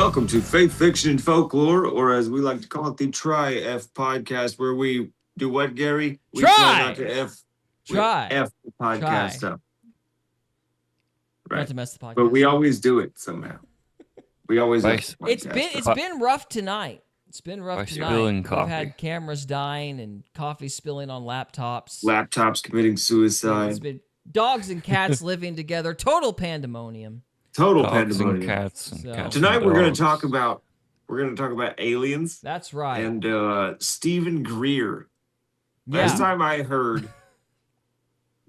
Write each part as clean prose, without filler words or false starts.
Welcome to Faith, Fiction, and Folklore, or as we like to call it, the Try-F podcast, where we do what, Gary? We try not to F. Try. F the podcast Try. up. Right. Not to mess the podcast But we up. always do it somehow. We always Vice- It's been rough tonight. It's been rough tonight. spilling We've coffee. had cameras dying and coffee spilling on laptops. Laptops committing It's suicide. been dogs and cats living together. Total pandemonium. Total Dogs pandemonium. and cats and So- cats Tonight and we're going dogs. to talk about aliens That's right. and Stephen Greer. yeah. Last time I heard,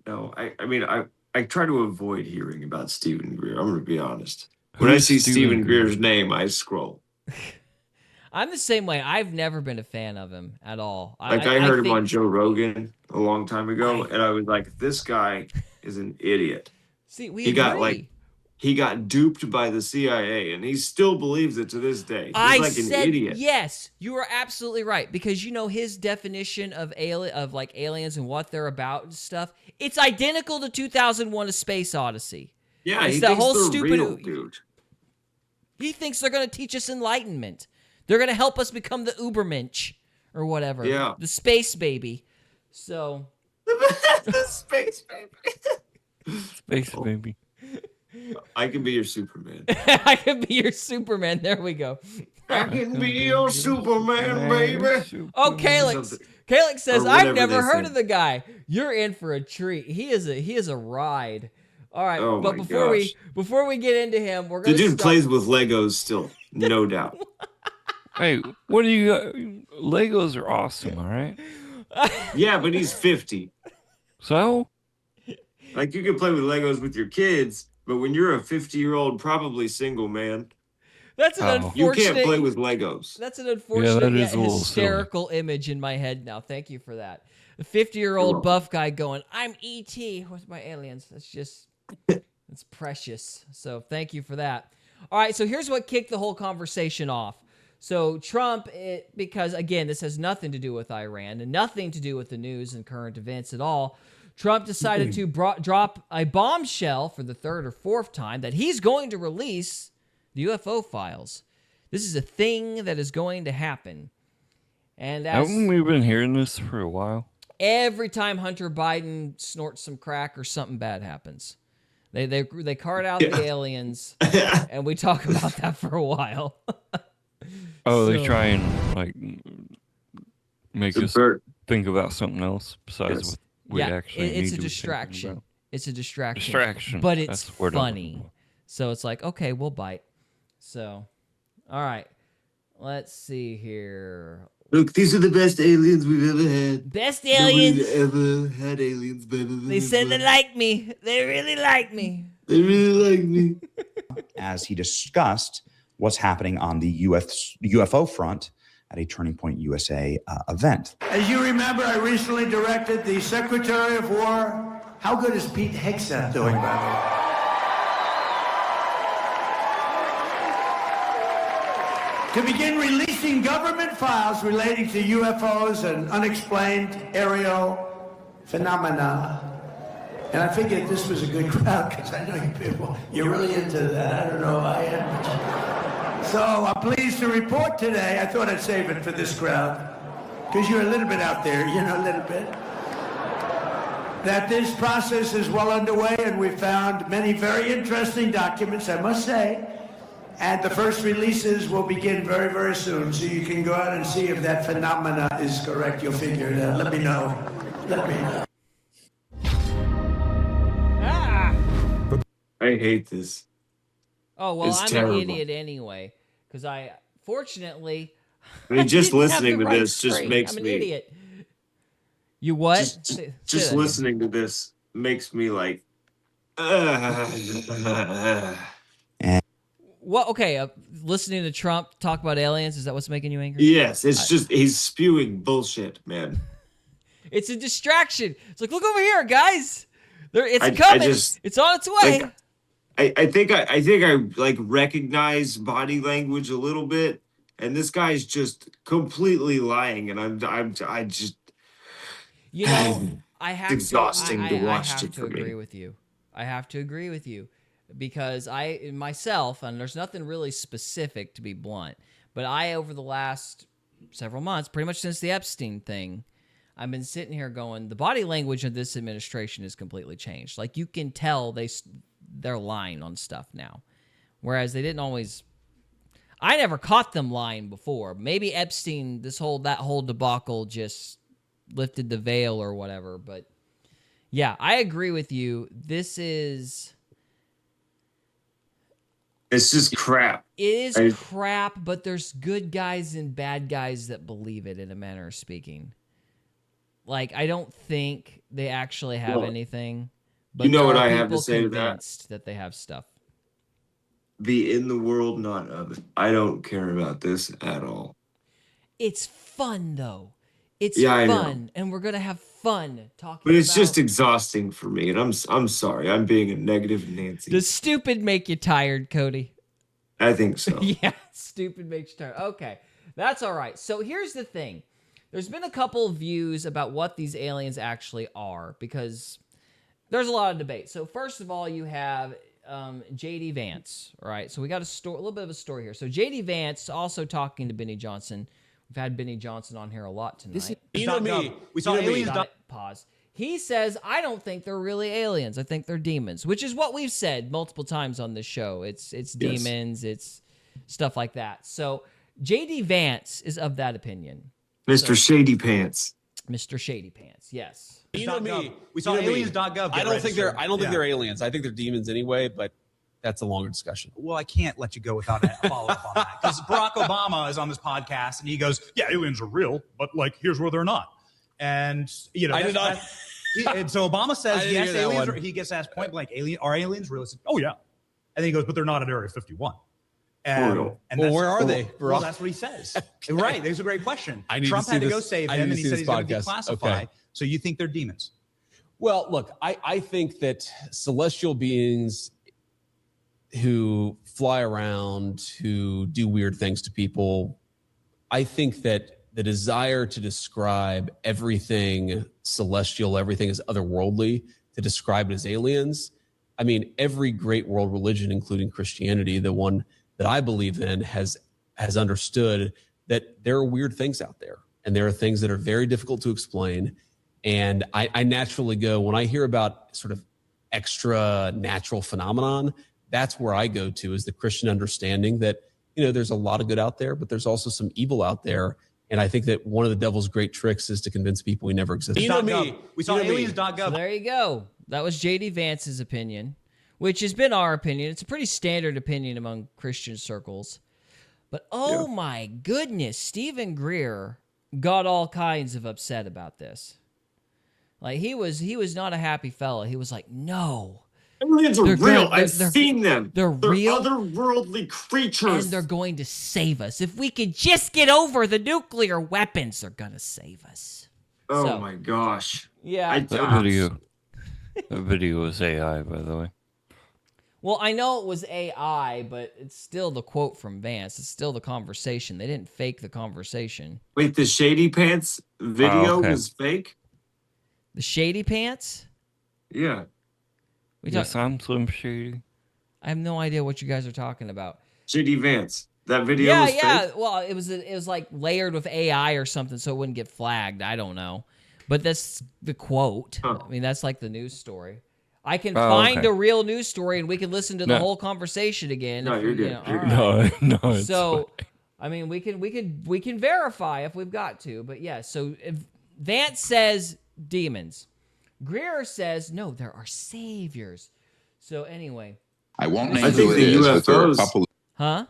no, I try to avoid hearing about Stephen Greer. I'm going to be honest. When I Who's see Stephen Stephen Greer? Greer's name, I scroll. I'm the same way. I've never been a fan of him at all. I heard him think- on Joe Rogan a long time ago, and I was like, this guy is an idiot. See, we He got, agree. He got duped by the CIA, and he still believes it to this day. He's I like an said idiot. yes. You are absolutely right, because you know his definition of aliens and what they're about and stuff. It's identical to 2001: A Space Odyssey. Yeah, It's he that thinks whole they're stupid- real, dude. He thinks they're going to teach us enlightenment. They're going to help us become the Ubermensch or whatever. Yeah. The space baby. So The space baby. Space baby. I can be your Superman. I could be your Superman. There we go. I can be your Superman, baby. Oh, Calyx. Calyx says, Or I've whatever never they heard say. of the guy. You're in for a treat. He is a ride. All right, Oh but my before we get into him, we're The gonna dude start- plays with Legos still, no doubt. Hey, what do you got? Legos are awesome, all right? Yeah, but he's 50. So, Like, you can play with Legos with your kids, but when you're a 50-year-old, probably single man, That's an Oh. unfortunate. you can't play with Legos. That's an unfortunate, that is yet a little hysterical image in my head now. Thank you for that. A 50-year-old You're buff guy going, "I'm ET with my aliens." That's just, it's precious. So thank you for that. All right, so here's what kicked the whole conversation off. So Trump, because again, this has nothing to do with Iran and nothing to do with the news and current events at all. Trump decided to drop a bombshell for the third or fourth time that he's going to release the UFO files. This is a thing that is going to happen. And haven't we been hearing this for a while? every time Hunter Biden snorts some crack or something bad happens. They cart out the aliens, and we talk about that for a while. Oh, they So- try and like make us Subvert. think about something else besides Yes. what we actually it's need a to be thinking distraction. about. It's a distraction. Distraction. But it's That's the word I'm looking funny. for. So it's like, okay, we'll bite. So, all right. Let's see here. Look, these are the best aliens we've ever had. Best Nobody's aliens. ever had aliens better than They this said they one. like me. They really like me. They really like me. as he discussed what's happening on the UFO front at a Turning Point USA event. As you remember, I recently directed the Secretary of War. How good is Pete Hegseth doing, by the way? To begin releasing government files relating to UFOs and unexplained aerial phenomena. And I figured this was a good crowd because I know you people, you're really into that. I don't know if I am. So I'm pleased to report today, I thought I'd save it for this crowd, because you're a little bit out there, you know, a little bit, that this process is well underway, and we found many very interesting documents, I must say, and the first releases will begin very, very soon, so you can go out and see if that phenomena is correct. You'll figure it out. Let me know. Let me know. Ah! I hate this. Oh, well, It's I'm terrible. an idiot anyway. Because fortunately... I mean, just didn't have listening the to right this just screen. makes I'm an me. idiot. You what? Just, Say just that again. listening to this makes me like. What? Okay, listening to Trump talk about aliens, is that what's making you angry? Yes, it's just he's spewing bullshit, man. It's a distraction. It's like, look over here, guys. It's I coming. just- It's on its way. I think I like recognize body language a little bit, and this guy's just completely lying, and I just You know, I have exhausting to, to I watch have it to for me. agree with you. I have to agree with you. because I myself, and there's nothing really specific to be blunt, but I over the last several months, pretty much since the Epstein thing, I've been sitting here going, the body language of this administration has completely changed. Like you can tell they're lying on stuff now, whereas they didn't always. I never caught them lying before. Maybe Epstein, that whole debacle just lifted the veil or whatever. But yeah, I agree with you. It's just crap. It is crap, but there's good guys and bad guys that believe it in a manner of speaking. Like, I don't think they actually have anything. But you know what there are I have to people say to that? convinced that they have stuff. Be in the world, not of it. I don't care about this at all. It's fun, though. It's I fun, know. and we're gonna have fun talking. But it's just exhausting for me, and I'm sorry. I'm being a negative Nancy. Does stupid make you tired, Cody? I think so. Yeah, stupid makes you tired. Okay, that's all right. So here's the thing. There's been a couple of views about what these aliens actually are, because there's a lot of debate. So first of all, you have J.D. Vance, all right? So we got a little bit of a story here. So J.D. Vance also talking to Benny Johnson. We've had Benny Johnson on here a lot tonight. We saw aliens. Pause. He says, I don't think they're really aliens. I think they're demons, which is what we've said multiple times on this show. It's demons, it's stuff like that. So J.D. Vance is of that opinion. Mr. Shady Pants. Mr. Shady Pants, yes. You know me. We saw aliens.gov. I don't think they're aliens. I think they're demons anyway, but that's a longer discussion. Well, I can't let you go without a follow-up on that, because Barack Obama is on this podcast and he goes, "Yeah, aliens are real, but like here's where they're not." And you know, I did not. And so Obama says, didn't "Yes, hear that aliens." one. He gets asked point blank, "Are aliens real?" He said, "Oh yeah," and then he goes, "But they're not at Area 51." And Well, that's- where are they, Barack? Well, that's what he says. Right. That's a great question. I need to Trump see had to this- go save I him, need and to he see said this he's going to podcast. declassify. Okay. So you think they're demons? Well, look, I think that celestial beings who fly around, who do weird things to people, I think that the desire to describe everything celestial, everything as otherworldly, to describe it as aliens. I mean, every great world religion, including Christianity, the one that I believe in, has understood that there are weird things out there, and there are things that are very difficult to explain. And I naturally go, when I hear about sort of extra natural phenomenon, that's where I go to, is the Christian understanding that, you know, there's a lot of good out there, but there's also some evil out there. And I think that one of the devil's great tricks is to convince people he never existed. You know me. We saw aliens.gov. So there you go. That was J.D. Vance's opinion, which has been our opinion. It's a pretty standard opinion among Christian circles. But oh my goodness, Stephen Greer got all kinds of upset about this. Like he was not a happy fella. He was like, "No, Aliens are real. I've seen them. They're real, otherworldly creatures, and they're going to save us. If we could just get over the nuclear weapons, they're gonna save us." Oh my gosh! Yeah, That video was AI, by the way. Well, I know it was AI, but it's still the quote from Vance. It's still the conversation. They didn't fake the conversation. Wait, the Shady Pants video was fake? The Shady Pants? Yeah. Yes, I'm Slim Shady. I have no idea what you guys are talking about. Shady Vance. That video was fake? Well, it was like layered with AI or something so it wouldn't get flagged. I don't know. But that's the quote. Huh. I mean, that's like the news story. I can find a real news story and we can listen to the whole conversation again. No, you're good. All right. No, it's So, fine. I mean, we can verify if we've got to. But yeah, so if Vance says demons. Greer says, no, there are saviors. So anyway. I won't I name think who it the is, but there are a UFOs couple. Huh?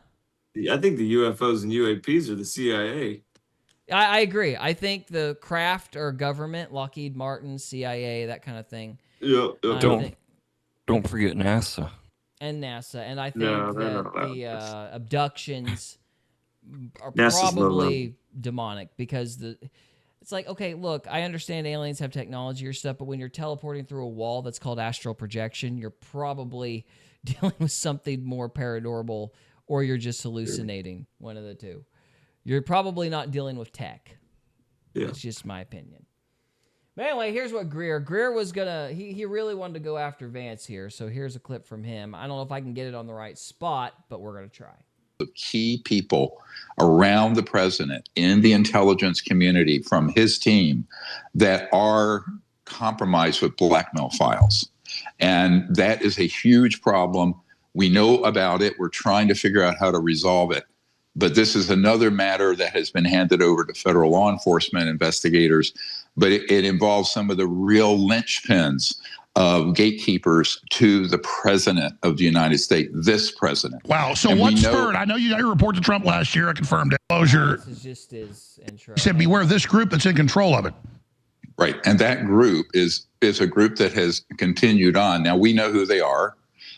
I think the UFOs and UAPs are the CIA. I agree. I think the craft or government, Lockheed Martin, CIA, that kind of thing. Yeah. Don't forget NASA. And NASA. And I think No, they're that not allowed the this. abductions are NASA's not probably demonic because it's like, okay, look, I understand aliens have technology or stuff, but when you're teleporting through a wall that's called astral projection, you're probably dealing with something more paranormal or you're just hallucinating, one of the two. You're probably not dealing with tech. Yeah. That's just my opinion. But anyway, here's what Greer was gonna. He really wanted to go after Vance here. So here's a clip from him. I don't know if I can get it on the right spot, but we're gonna try. Key people around the president in the intelligence community from his team that are compromised with blackmail files. And that is a huge problem. We know about it. We're trying to figure out how to resolve it. But this is another matter that has been handed over to federal law enforcement investigators. But it involves some of the real linchpins of gatekeepers to the president of the United States, this president. Wow. So what spurred? I know you got your report to Trump last year. I confirmed it. This is just his intro. He said, beware of this group that's in control of it. Right. And that group is a group that has continued on. Now, we know who they are.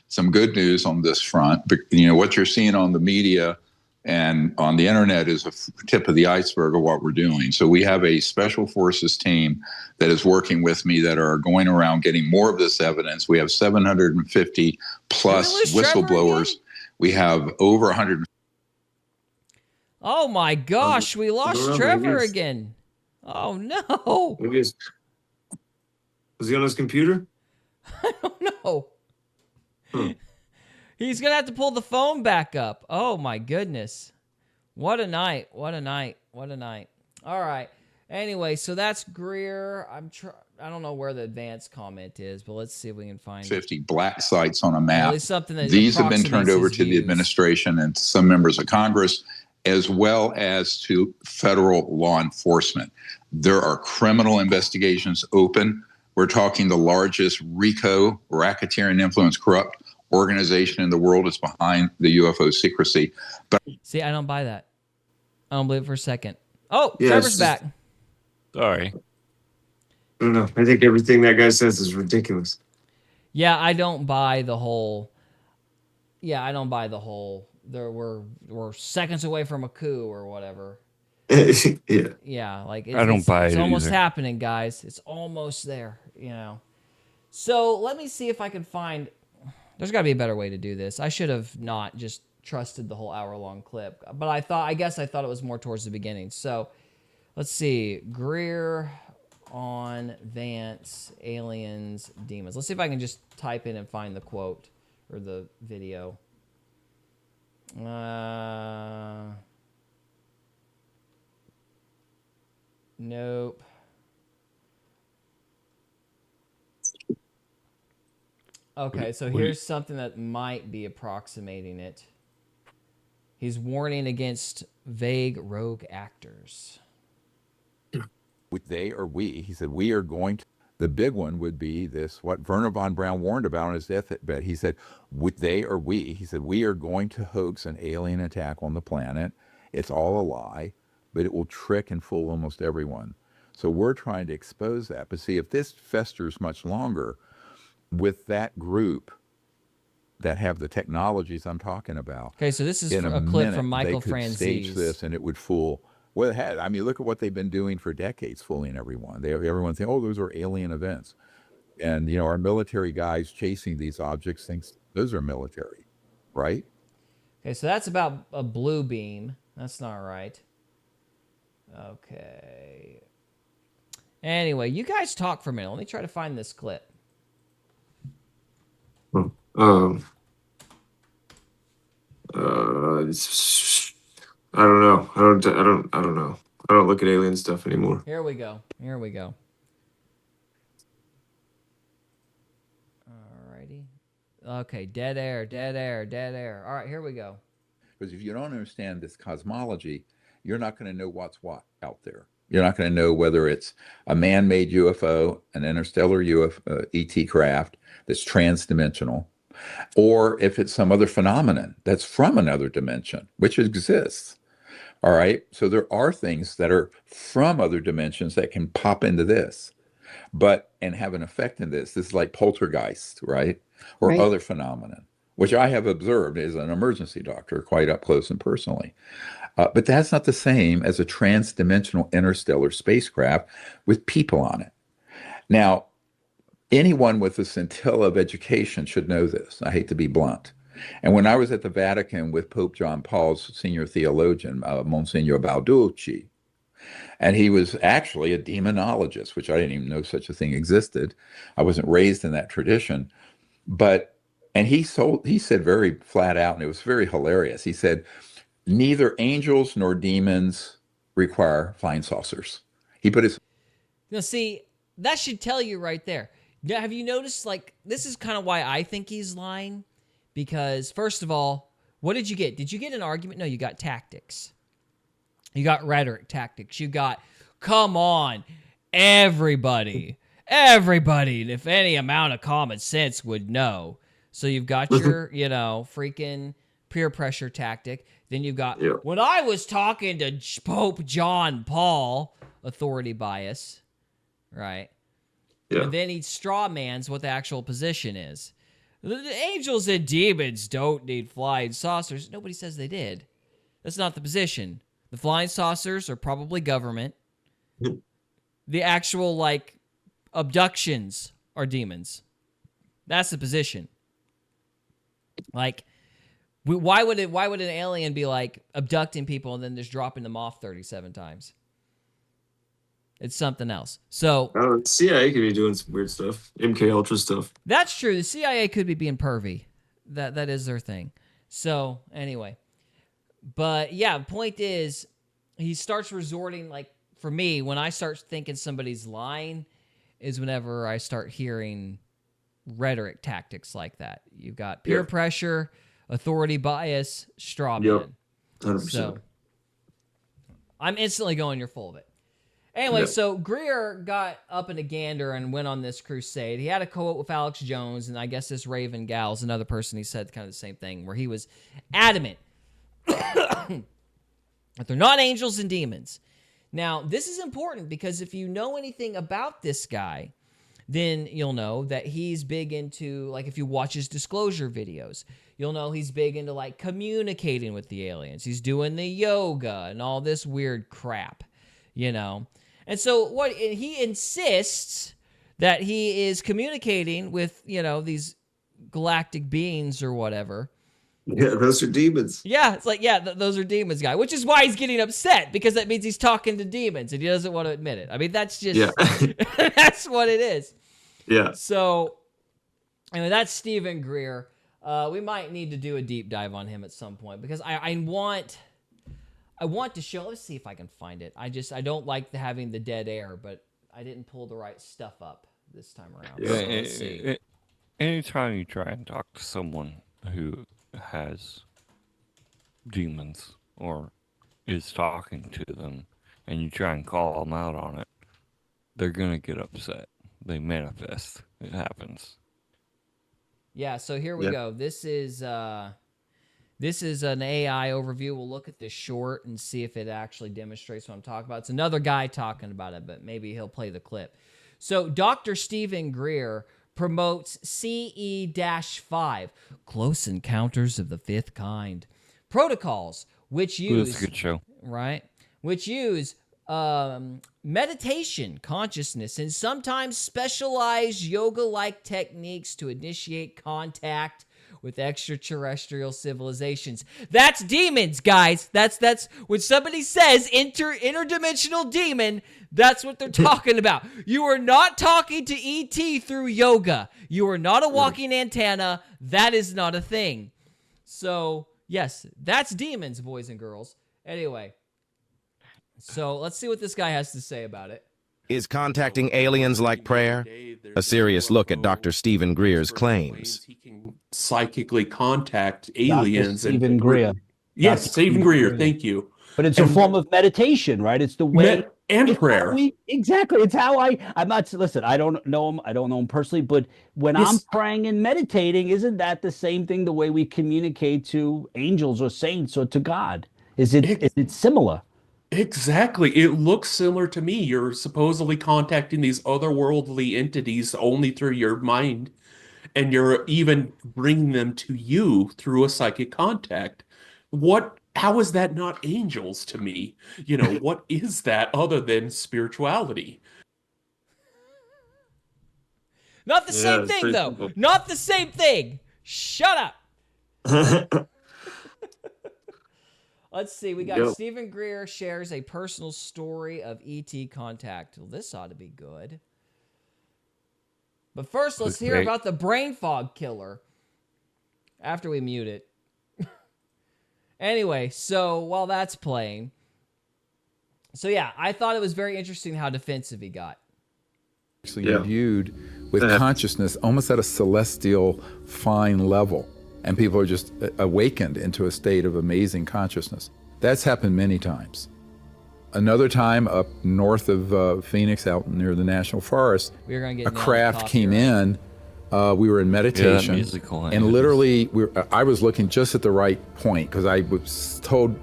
Some good news on this front. But, you know, what you're seeing on the media and on the internet is a tip of the iceberg of what we're doing. So we have a special forces team that is working with me that are going around getting more of this evidence. We have 750 plus whistleblowers. We have over 100. Oh my gosh, we lost Trevor again. Oh no. Was he on his computer? I don't know. He's going to have to pull the phone back up. Oh, my goodness. What a night. What a night. What a night. All right. Anyway, so that's Greer. I don't know where the advanced comment is, but let's see if we can find 50 black sites on a map. Something that These have been turned over to the administration and to some members of Congress, as well as to federal law enforcement. There are criminal investigations open. We're talking the largest RICO, racketeering influence corrupt organization in the world is behind the UFO secrecy. But see, I don't buy that. I don't believe it for a second. Oh, yeah, Trevor's back. Sorry. I don't know. I think everything that guy says is ridiculous. Yeah, I don't buy the whole. Yeah, I don't buy the whole. We're seconds away from a coup or whatever. Yeah. Yeah, like I don't buy it It's almost either. happening, guys. It's almost there. You know. So let me see if I can find. There's got to be a better way to do this. I should have not just trusted the whole hour-long clip, but I guess I thought it was more towards the beginning. So let's see. Greer on Vance, aliens, demons. Let's see if I can just type in and find the quote or the video. Nope. Okay, so here's something that might be approximating it. He's warning against vague rogue actors. With they or we, he said, we are going to, the big one would be this, what Werner von Braun warned about on his deathbed. He said, with they or we, he said, we are going to hoax an alien attack on the planet. It's all a lie, but it will trick and fool almost everyone. So we're trying to expose that. But see, if this festers much longer with that group that have the technologies I'm talking about. Okay, so this is in a clip from Michael they could stage Franzese. this and it would fool. Well, it had. I mean, look at what they've been doing for decades, fooling everyone. Everyone's saying, "Oh, those are alien events," and you know, our military guys chasing these objects thinks those are military, right? Okay, so that's about a blue beam. That's not right. Okay. Anyway, you guys talk for a minute. Let me try to find this clip. I don't know. I don't know. I don't look at alien stuff anymore. Here we go. Here we go. Alrighty. Okay, dead air, dead air, dead air. All right, here we go. Because if you don't understand this cosmology, you're not going to know what's what out there. You're not going to know whether it's a man-made UFO, an interstellar UFO, ET craft that's transdimensional, or if it's some other phenomenon that's from another dimension, which exists. All right. So there are things that are from other dimensions that can pop into this, and have an effect in this. This is like poltergeist, right? Or Right. other phenomenon, which I have observed as an emergency doctor quite up close and personally. But that's not the same as a transdimensional interstellar spacecraft with people on it. Now, anyone with a scintilla of education should know this. I hate to be blunt. And when I was at the Vatican with Pope John Paul's senior theologian, Monsignor Balducci, And he was actually a demonologist, which I didn't even know such a thing existed. I wasn't raised in that tradition. But, and he said very flat out, and it was very hilarious. He said, neither angels nor demons require flying saucers. He put his. Now, see, that should tell you right there. Yeah, have you noticed, like, this is kind of why I think he's lying? Because, first of all, what did you get? Did you get an argument? No, you got tactics. You got rhetoric tactics. You got, come on, everybody, if any amount of common sense would know. So you've got your, freaking peer pressure tactic. Then you've got, when I was talking to Pope John Paul, authority bias, right? Yeah. And then he straw mans what the actual position is. The angels and demons don't need flying saucers. Nobody says they did. That's not the position. The flying saucers are probably government. The actual, like, abductions are demons. That's the position. Like, why would an alien be, like, abducting people and then just dropping them off 37 times? It's something else. So the CIA could be doing some weird stuff. MK Ultra stuff. That's true. The CIA could be being pervy. That is their thing. So anyway. But yeah, the point is, he starts resorting, like, for me, when I start thinking somebody's lying, is whenever I start hearing rhetoric tactics like that. You've got peer pressure, authority bias, straw man. Yep. 100%. So I'm instantly going, you're full of it. Anyway, so Greer got up in a gander and went on this crusade. He had a quote with Alex Jones, and I guess this Raven Gal's another person. He said kind of the same thing, where he was adamant that they're not angels and demons. Now, this is important because if you know anything about this guy, then you'll know that he's big into, like, if you watch his disclosure videos, you'll know he's big into, like, communicating with the aliens. He's doing the yoga and all this weird crap, And so he insists that he is communicating with, these galactic beings or whatever. Yeah, those are demons. Yeah, it's like, those are demons, guy, which is why he's getting upset, because that means he's talking to demons and he doesn't want to admit it. I mean, that's just, that's what it is. Yeah. So, anyway, that's Stephen Greer. We might need to do a deep dive on him at some point, because I want to show. Let's see if I can find it. I don't like having the dead air, but I didn't pull the right stuff up this time around. Yeah, So let's see. Anytime you try and talk to someone who has demons or is talking to them, and you try and call them out on it, they're gonna get upset. They manifest. It happens. Yeah. So here we go. This is an AI overview. We'll look at this short and see if it actually demonstrates what I'm talking about. It's another guy talking about it, but maybe he'll play the clip. So Dr. Stephen Greer promotes CE-5, Close Encounters of the Fifth Kind, protocols which use... That's a good show. Right? Which use meditation, consciousness, and sometimes specialized yoga-like techniques to initiate contact with extraterrestrial civilizations. That's demons, guys. That's when somebody says interdimensional demon, that's what they're talking about. You are not talking to ET through yoga. You are not a walking antenna. That is not a thing. So, yes, that's demons, boys and girls. Anyway, so let's see what this guy has to say about it. Is contacting aliens like prayer? A serious look at Dr. Stephen Greer's claims. He can psychically contact aliens. Dr. Stephen Greer. Yes, Stephen Greer. Thank you. But it's a form of meditation, right? It's the way and prayer. Exactly. It's how I'm not. Listen, I don't know him. I don't know him personally, but when I'm praying and meditating, isn't that the same thing? The way we communicate to angels or saints or to God? Is it similar? Exactly. It looks similar to me. You're supposedly contacting these otherworldly entities only through your mind, and you're even bringing them to you through a psychic contact. How is that not angels to me? What is that other than spirituality? Not the same thing, though. Simple. Not the same thing. Shut up. Let's see. We got Yep. Stephen Greer shares a personal story of ET contact. Well, this ought to be good. But first, let's hear Okay. about the brain fog killer after we mute it. Anyway, so while that's playing, so yeah, I thought it was very interesting how defensive he got. Actually imbued with consciousness almost at a celestial fine level, and people are just awakened into a state of amazing consciousness. That's happened many times. Another time up north of Phoenix, out near the National Forest, We were gonna get a nailed craft copyright. came in. We were in meditation, musical and language. literally, I was looking just at the right point because I was told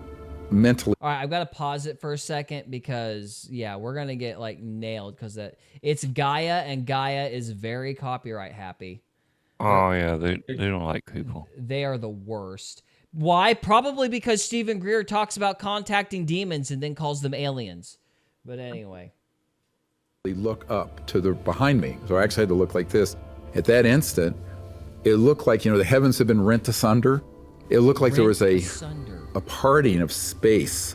mentally. All right, I've got to pause it for a second because yeah, we're gonna get like nailed because it's Gaia, and Gaia is very copyright happy. Oh yeah, they don't like people. They are the worst. Why? Probably because Stephen Greer talks about contacting demons and then calls them aliens. But anyway. Look up to the behind me. So I actually had to look like this. At that instant, it looked like, the heavens had been rent asunder. It looked like there was a parting of space.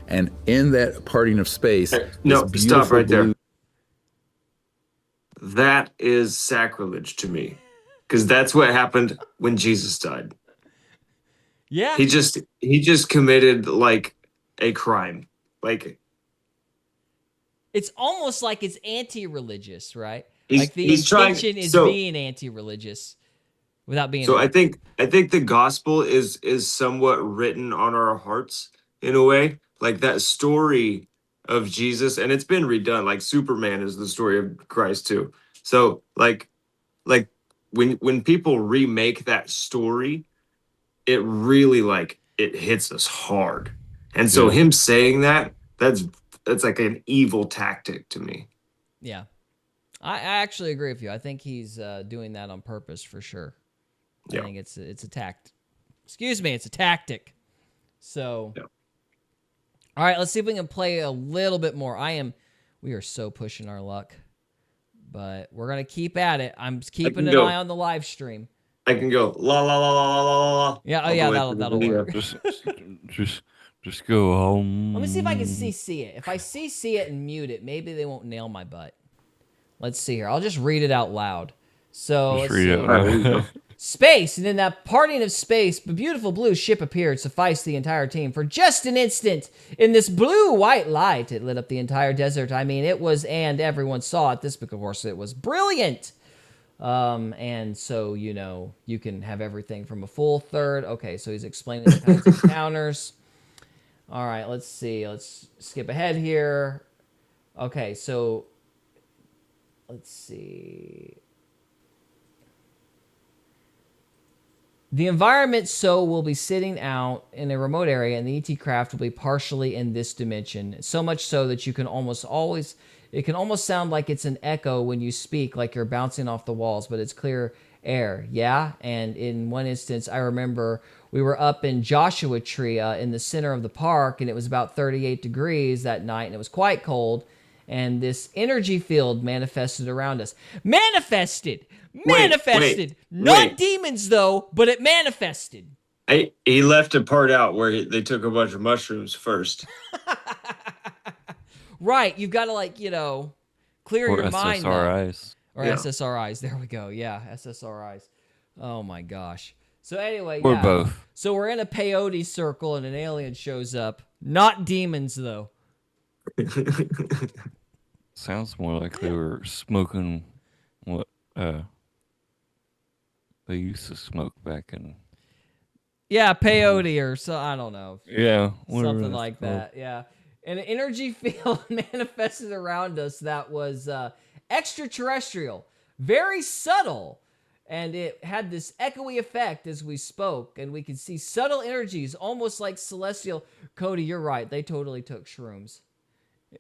And in that parting of space, No, this stop beautiful right there. blue- That is sacrilege to me, because that's what happened when Jesus died. Yeah. He just committed like a crime. Like It's almost like it's anti-religious, right? He's- Like the he's trying- intention is so- being anti-religious without being. So I think the gospel is somewhat written on our hearts in a way. Like that story of Jesus, and it's been redone. Like Superman is the story of Christ too. So like when people remake that story, it really it hits us hard. And so him saying that's like an evil tactic to me. Yeah. I actually agree with you. I think he's doing that on purpose for sure. I think it's a tact. Excuse me, it's a tactic. So, all right, let's see if we can play a little bit more. We are so pushing our luck, but we're gonna keep at it. I'm keeping an eye on the live stream. I can go la la la la la la la. Yeah, oh all the yeah, way through the that'll video. work. Just go home. Let me see if I can CC it. If I CC it and mute it, maybe they won't nail my butt. Let's see here. I'll just read it out loud. So Just let's read see. it out loud. Space, and in that parting of space, the beautiful blue ship appeared, sufficed the entire team for just an instant. In this blue-white light, it lit up the entire desert. I mean, it was, and everyone saw it. This, of course, it was brilliant. And so, you can have everything from a full third. Okay, so he's explaining the kinds of counters. All right, let's see. Let's skip ahead here. Okay, so let's see. The environment will be sitting out in a remote area, and the ET craft will be partially in this dimension. So much so that you can it can almost sound like it's an echo when you speak, like you're bouncing off the walls, but it's clear air. Yeah. And in one instance, I remember we were up in Joshua Tree in the center of the park, and it was about 38 degrees that night, and it was quite cold. And this energy field manifested around us. Manifested! Not demons, though, but it manifested. He left a part out where they took a bunch of mushrooms first. Right, you've got to clear Or your mind. Though. SSRIs. Or Yeah. SSRIs. There we go. Yeah, SSRIs. Oh my gosh. So anyway, Or yeah. both. So we're in a peyote circle, and an alien shows up. Not demons, though. Sounds more like they were smoking what they used to smoke back in. Yeah, peyote or so. I don't know. Yeah, whatever something that's like called. that. Yeah, and an energy field manifested around us that was extraterrestrial, very subtle, and it had this echoey effect as we spoke, and we could see subtle energies, almost like celestial. Cody, you're right. They totally took shrooms.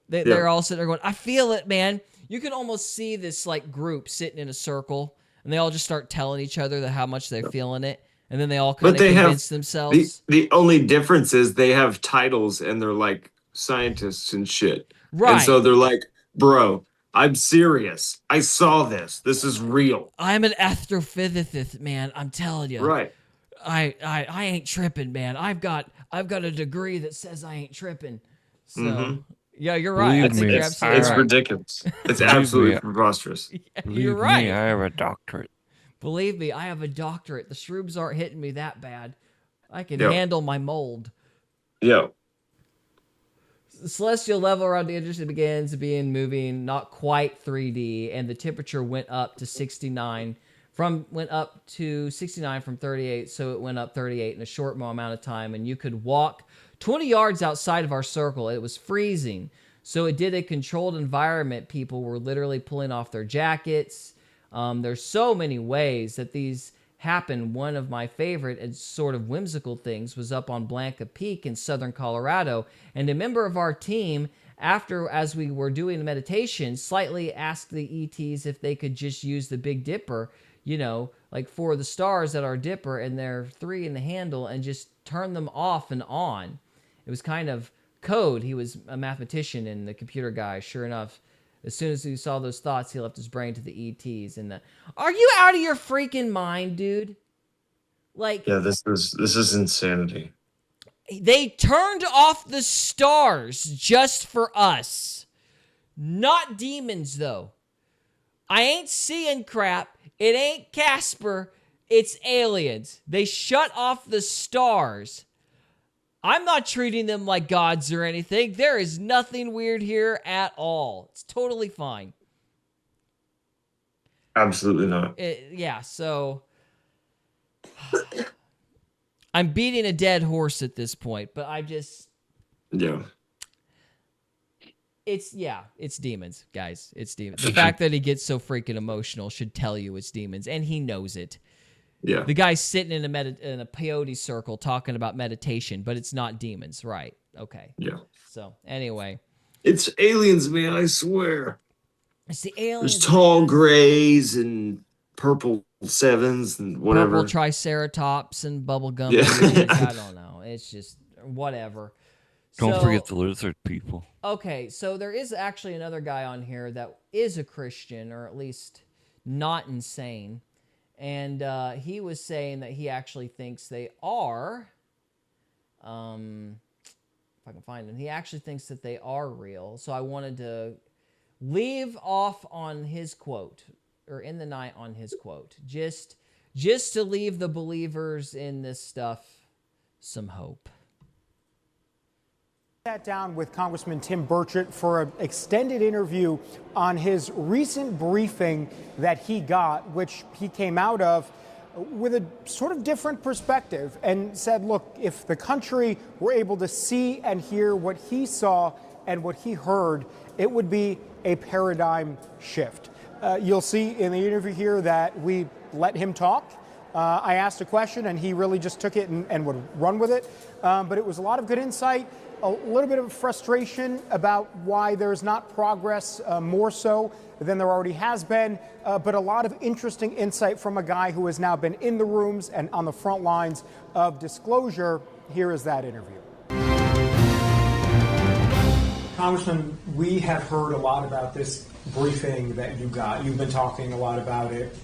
They're all sitting there going, I feel it, man. You can almost see this group sitting in a circle, and they all just start telling each other how much they're feeling it, and then they all kind of convince themselves. The only difference is they have titles and they're like scientists and shit. Right. And so they're like, bro, I'm serious. I saw this. This is real. I'm an astrophysicist, man. I'm telling you. Right. I ain't tripping, man. I've got a degree that says I ain't tripping. So yeah, you're right. I Believe think me, you're absolutely It's right. ridiculous. It's Believe absolutely me. preposterous. You're Believe right. me, I have a doctorate. Believe me, I have a doctorate. The shrooms aren't hitting me that bad. I can Yep. handle my mold. Yeah. The celestial level around the interest begins being moving not quite 3D, and the temperature went up to 69 from 38, so it went up 38 in a short amount of time, and you could walk 20 yards outside of our circle. It was freezing, so it did a controlled environment. People were literally pulling off their jackets. There's so many ways that these happen. One of my favorite and sort of whimsical things was up on Blanca Peak in southern Colorado, and a member of our team, as we were doing the meditation, slightly asked the ETs if they could just use the Big Dipper, like for the stars at our dipper, and they're 3 in the handle, and just turn them off and on. It was kind of code. He was a mathematician and the computer guy. Sure enough, as soon as he saw those thoughts, he left his brain to the ETs. And are you out of your freaking mind, dude? Like, Yeah, this is insanity. they turned off the stars just for us. Not demons, though. I ain't seeing crap. It ain't Casper. It's aliens. They shut off the stars. I'm not treating them like gods or anything. There is nothing weird here at all. It's totally fine. Absolutely not. Yeah, so I'm beating a dead horse at this point, but I just... Yeah. It's demons, guys. It's demons. The fact that he gets so freaking emotional should tell you it's demons, and he knows it. Yeah. The guy's sitting in a peyote circle talking about meditation, but it's not demons, right? Okay. Yeah. So, anyway. It's aliens, man, I swear. It's the aliens. There's tall grays and purple sevens and whatever. Purple triceratops and bubblegum. Yeah. I don't know. It's just whatever. Don't forget the lizard people. Okay, so there is actually another guy on here that is a Christian, or at least not insane. And he was saying that he actually thinks they are, if I can find him, he actually thinks that they are real. So I wanted to leave off on his quote, or in the night on his quote, just to leave the believers in this stuff some hope. Sat down with Congressman Tim Burchett for an extended interview on his recent briefing that he got, which he came out of with a sort of different perspective and said, look, if the country were able to see and hear what he saw and what he heard, it would be a paradigm shift. You'll see in the interview here that we let him talk. I asked a question and he really just took it and would run with it. But it was a lot of good insight. A little bit of frustration about why there's not progress, more so than there already has been, but a lot of interesting insight from a guy who has now been in the rooms and on the front lines of disclosure. Here is that interview. Congressman, we have heard a lot about this briefing that you got. You've been talking a lot about it,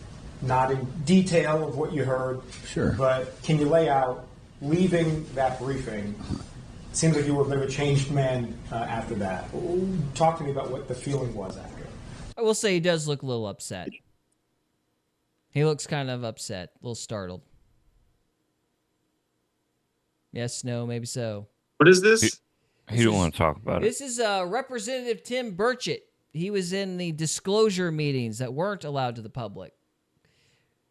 not in detail of what you heard. Sure. But can you lay out, leaving that briefing, seems like you were a bit of a changed man after that. Talk to me about what the feeling was after. I will say he does look a little upset. He looks kind of upset, a little startled. Yes, no, maybe so. What is this? He don't want to talk about it. This is Representative Tim Burchett. He was in the disclosure meetings that weren't allowed to the public.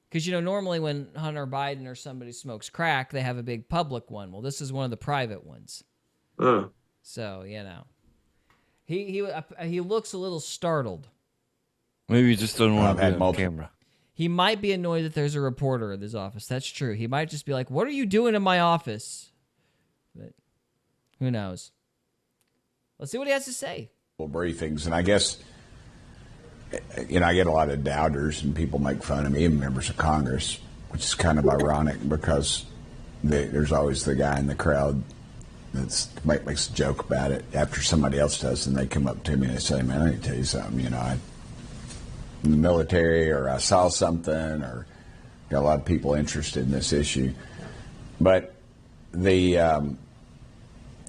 Because, normally when Hunter Biden or somebody smokes crack, they have a big public one. Well, this is one of the private ones. So, he looks a little startled. Maybe he just doesn't want to be on camera. He might be annoyed that there's a reporter in his office. That's true. He might just be like, what are you doing in my office? But who knows? Let's see what he has to say. Briefings, and I guess, I get a lot of doubters, and people make fun of me, members of Congress, which is kind of ironic because there's always the guy in the crowd that makes a joke about it after somebody else does, and they come up to me and they say, man, I need to tell you something, I'm in the military, or I saw something, or got a lot of people interested in this issue. But the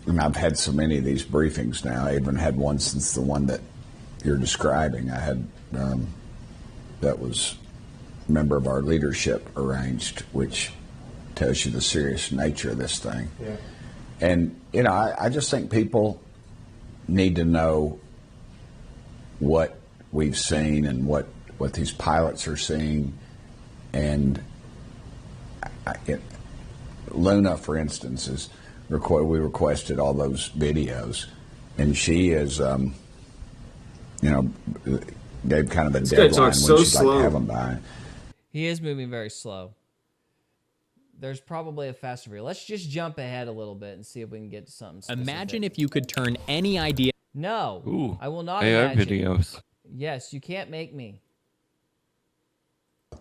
and I've had so many of these briefings now. I even had one since the one that you're describing. I had that was a member of our leadership arranged, which tells you the serious nature of this thing. Yeah. And, you know, I just think people need to know what we've seen and what these pilots are seeing. And Luna, for instance, is we requested all those videos, and she is, you know, gave kind of a deadline when so she'd like slow. to have them by. He is moving very slow. There's probably a faster video. Let's just jump ahead a little bit and see if we can get to something specific. Imagine if you could turn any idea. No, Ooh, I will not AI imagine. videos. Yes, you can't make me.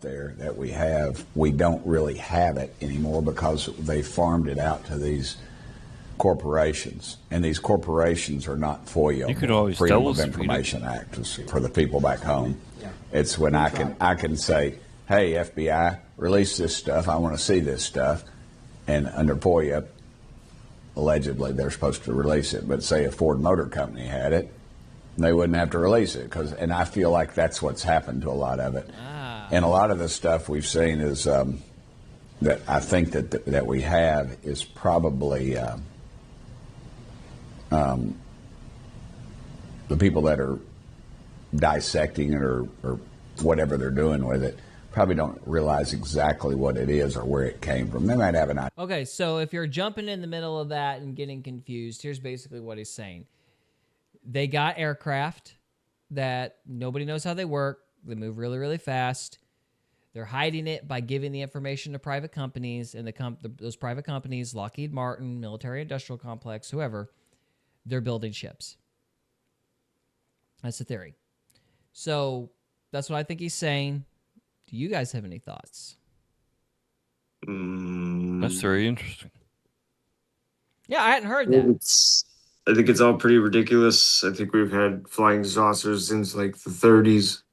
There that we don't really have it anymore because they farmed it out to these corporations, and these corporations are not FOIA. You could always Freedom tell of us Information Act is for the people back home. It's when I can say, hey, FBI, release this stuff. I want to see this stuff. And under FOIA, allegedly, they're supposed to release it. But say a Ford Motor Company had it, they wouldn't have to release it. And I feel like that's what's happened to a lot of it. And a lot of the stuff we've seen is that I think that we have is probably the people that are dissecting it or whatever they're doing with it probably don't realize exactly what it is or where it came from. They might have an idea. Okay, so if you're jumping in the middle of that and getting confused, here's basically what he's saying. They got aircraft that nobody knows how they work. They move really, really fast. They're hiding it by giving the information to private companies, and those private companies, Lockheed Martin, Military Industrial Complex, whoever, they're building ships. That's the theory. So that's what I think he's saying. Do you guys have any thoughts? That's very interesting. Yeah, I hadn't heard that. I think it's all pretty ridiculous. I think we've had flying saucers since like the 30s.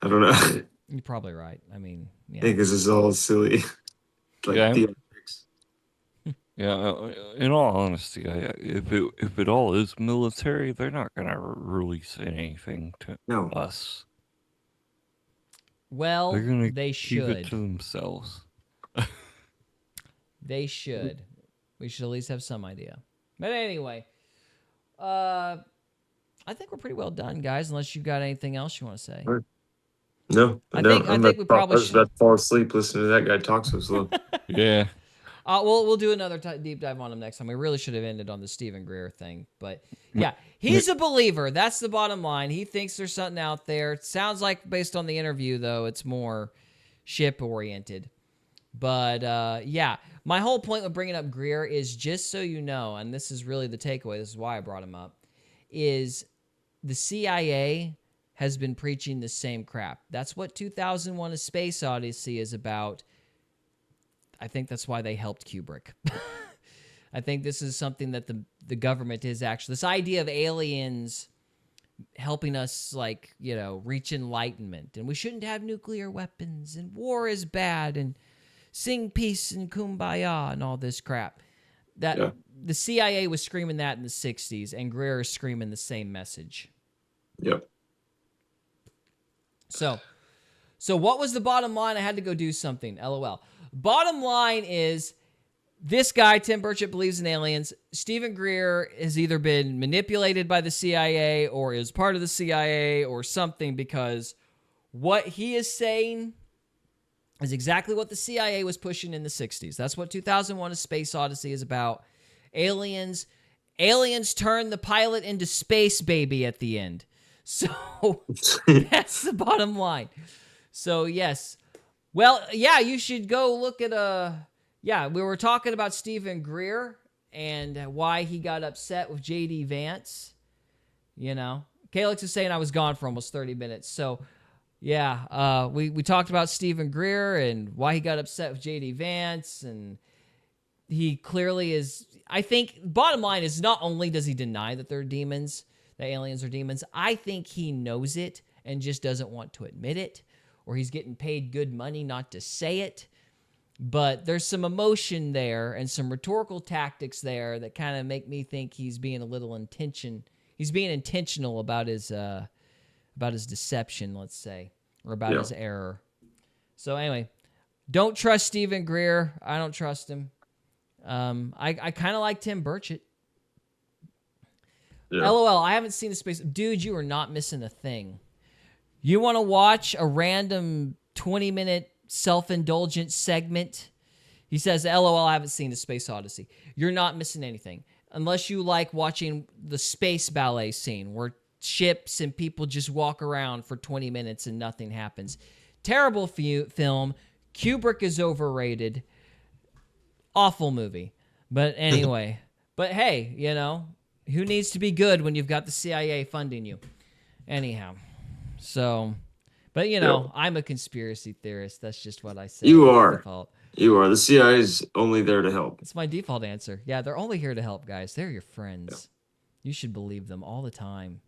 I don't know. You're probably right. I mean, yeah. I think this is all silly. Yeah. Yeah, in all honesty, if it all is military, they're not going to release anything to us. Well, they're gonna they keep should. it to themselves. They should. We should at least have some idea. But anyway, I think we're pretty well done, guys. Unless you've got anything else you want to say. No, I think we probably should. I was about to fall asleep listening to that guy talk so slow. Yeah. We'll do another deep dive on him next time. We really should have ended on the Stephen Greer thing, but yeah, he's a believer. That's the bottom line. He thinks there's something out there. It sounds like, based on the interview, though, it's more ship oriented. But yeah, my whole point with bringing up Greer is just so you know, and this is really the takeaway. This is why I brought him up. Is the CIA has been preaching the same crap. That's what 2001: A Space Odyssey is about. I think that's why they helped Kubrick. I think this is something that the government is actually, this idea of aliens helping us, like, you know, reach enlightenment, and we shouldn't have nuclear weapons, and war is bad, and sing peace and kumbaya and all this crap. That the CIA was screaming that in the 60s, and Greer is screaming the same message. Yep. So what was the bottom line? I had to go do something. LOL. Bottom line is, this guy, Tim Burchett, believes in aliens. Stephen Greer has either been manipulated by the CIA or is part of the CIA or something, because what he is saying is exactly what the CIA was pushing in the 60s. That's what 2001: A Space Odyssey is about. Aliens turn the pilot into space baby at the end. So that's the bottom line. So yes. Well, yeah, you should go look at we were talking about Stephen Greer and why he got upset with J.D. Vance. You know, Calix is saying I was gone for almost 30 minutes. So, yeah, we talked about Stephen Greer and why he got upset with J.D. Vance. And he clearly is, I think, bottom line is, not only does he deny that they're demons, that aliens are demons, I think he knows it and just doesn't want to admit it. Or he's getting paid good money not to say it. but there's some emotion there and some rhetorical tactics there that kind of make me think he's being intentional about his deception, let's say, or about his error. So anyway, don't trust Stephen Greer. I don't trust him. I kind of like Tim Burchett. Yeah. LOL, I haven't seen the space. Dude, you are not missing a thing. You want to watch a random 20-minute self-indulgent segment? He says, LOL, I haven't seen the Space Odyssey. You're not missing anything. Unless you like watching the space ballet scene where ships and people just walk around for 20 minutes and nothing happens. Terrible film. Kubrick is overrated. Awful movie. But anyway, but hey, you know, who needs to be good when you've got the CIA funding you? Anyhow, so, but you know, I'm a conspiracy theorist. That's just what I say. You are. You are. The CIA is only there to help. It's my default answer. Yeah, they're only here to help, guys. They're your friends. Yeah. You should believe them all the time.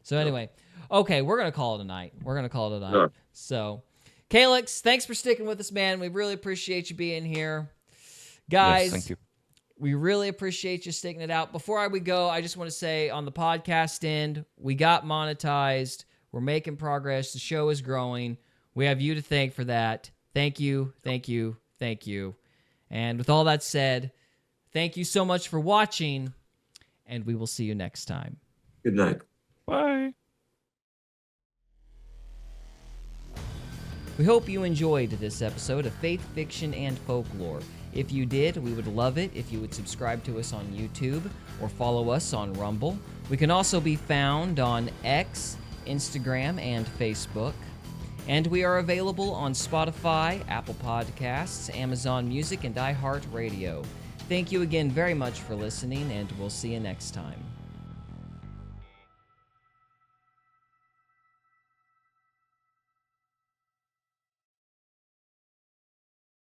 So anyway, okay, we're going to call it a night. Yeah. So, Calix, thanks for sticking with us, man. We really appreciate you being here. Guys, yes, thank you. We really appreciate you sticking it out. Before we go, I just want to say on the podcast end, we got monetized. We're making progress. The show is growing. We have you to thank for that. Thank you, thank you, thank you. And with all that said, thank you so much for watching, and we will see you next time. Good night. Bye. We hope you enjoyed this episode of Faith, Fiction, and Folklore. If you did, we would love it if you would subscribe to us on YouTube or follow us on Rumble. We can also be found on X, Instagram, and Facebook. And we are available on Spotify, Apple Podcasts, Amazon Music, and iHeartRadio. Thank you again very much for listening, and we'll see you next time.